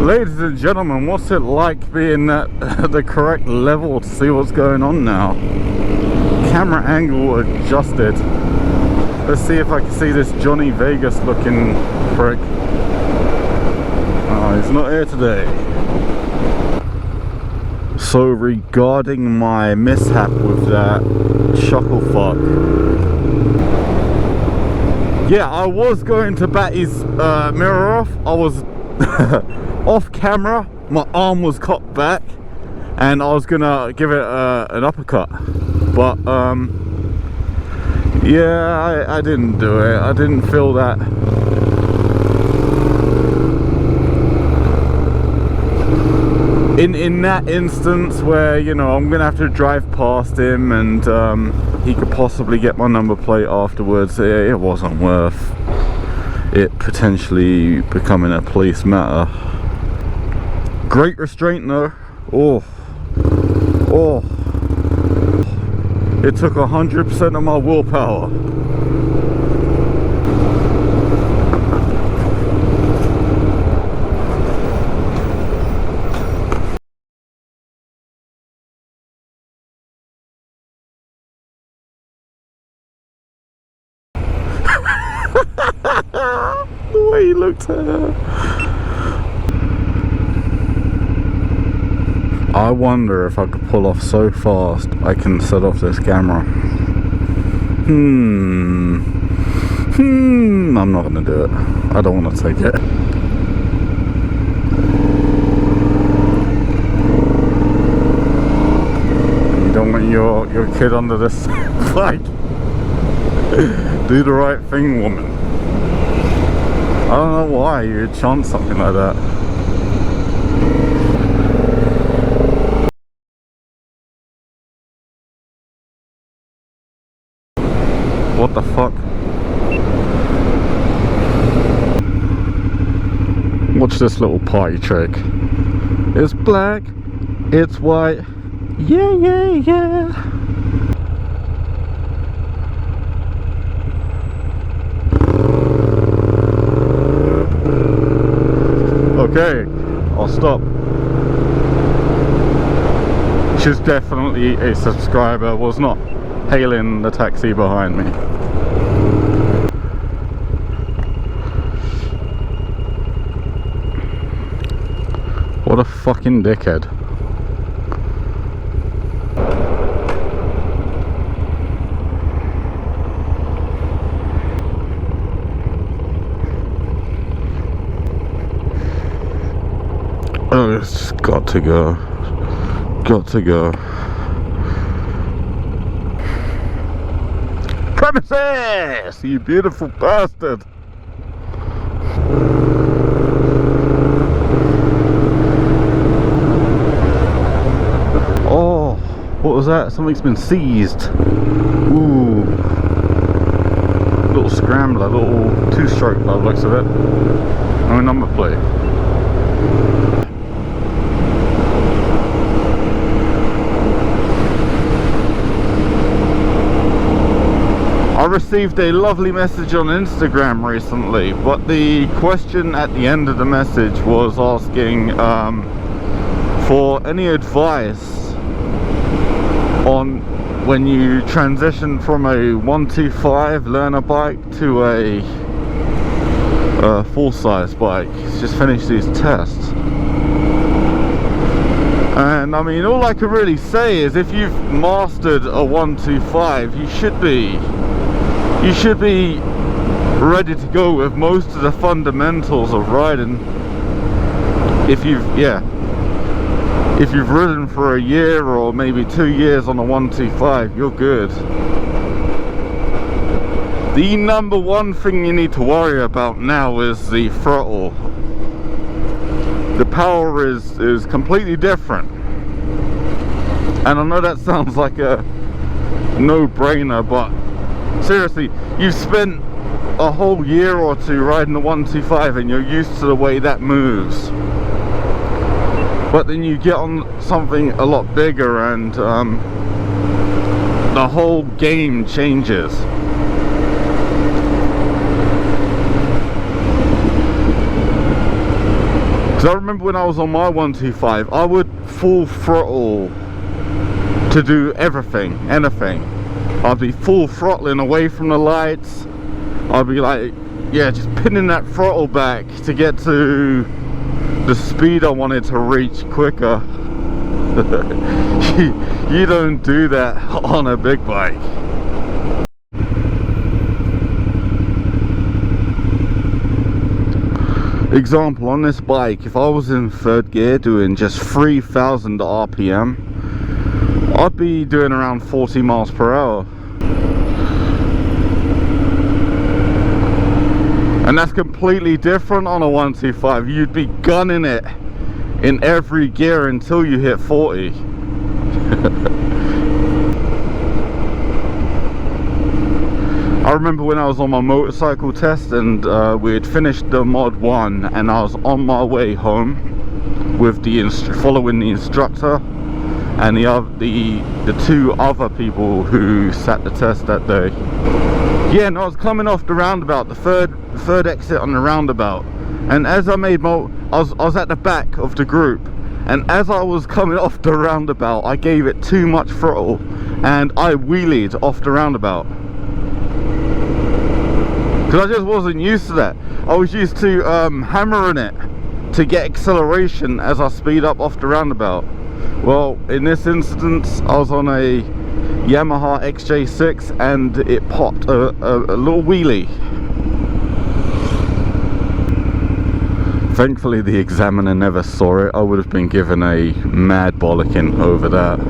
Ladies and gentlemen, what's it like being at the correct level to see what's going on now? Camera angle adjusted. Let's see if I can see this Johnny Vegas looking prick. Oh, he's not here today. So regarding my mishap with that shuckle fuck, yeah, I was going to bat his mirror off. I was off camera, my arm was cocked back and I was gonna give it an uppercut, but yeah, I didn't do it. I didn't feel that. In that instance where, you know, I'm gonna have to drive past him and he could possibly get my number plate afterwards, it wasn't worth it potentially becoming a police matter. Great restraint though. Oh, it took 100% of my willpower. The way he looked at her. I wonder if I could pull off so fast I can set off this camera. I'm not gonna do it. I don't want to take it. You don't want your kid under this flag. Do the right thing, woman. I don't know why you'd chance something like that. What the fuck? Watch this little party trick. It's black, it's white, yeah, yeah, yeah. Okay, I'll stop. She's definitely a subscriber, was not hailing the taxi behind me. What a fucking dickhead. Oh, it's just got to go. Got to go. Premises! You beautiful bastard! Oh, what was that? Something's been seized. Ooh. Little scrambler, little two-stroke by the looks of it. No number plate. I received a lovely message on Instagram recently, but the question at the end of the message was asking for any advice on when you transition from a 125 learner bike to a full-size bike. He's just finished these tests. And I mean, all I can really say is if you've mastered a 125, you should be ready to go with most of the fundamentals of riding. If you've ridden for a year or maybe 2 years on a 125, you're good. The number one thing you need to worry about now is the throttle. the power is completely different. And I know that sounds like a no-brainer, but seriously, you've spent a whole year or two riding the 125 and you're used to the way that moves, but then you get on something a lot bigger and the whole game changes. Because I remember when I was on my 125, I would full throttle to do everything, anything. I'd be full throttling away from the lights. I'd be like, yeah, just pinning that throttle back to get to the speed I wanted to reach quicker. You don't do that on a big bike. Example, on this bike, if I was in third gear doing just 3,000 RPM, I'd be doing around 40 miles per hour. And that's completely different on a 125. You'd be gunning it in every gear until you hit 40. I remember when I was on my motorcycle test and we had finished the mod 1 and I was on my way home with the following the instructor and the two other people who sat the test that day. Yeah, and I was coming off the roundabout, the third exit on the roundabout, and as I made I was at the back of the group, and as I was coming off the roundabout, I gave it too much throttle and I wheelied off the roundabout. Because I just wasn't used to that. I was used to hammering it to get acceleration as I speed up off the roundabout. Well, in this instance, I was on a Yamaha XJ6 and it popped a little wheelie. Thankfully the examiner never saw it. I would have been given a mad bollocking over that.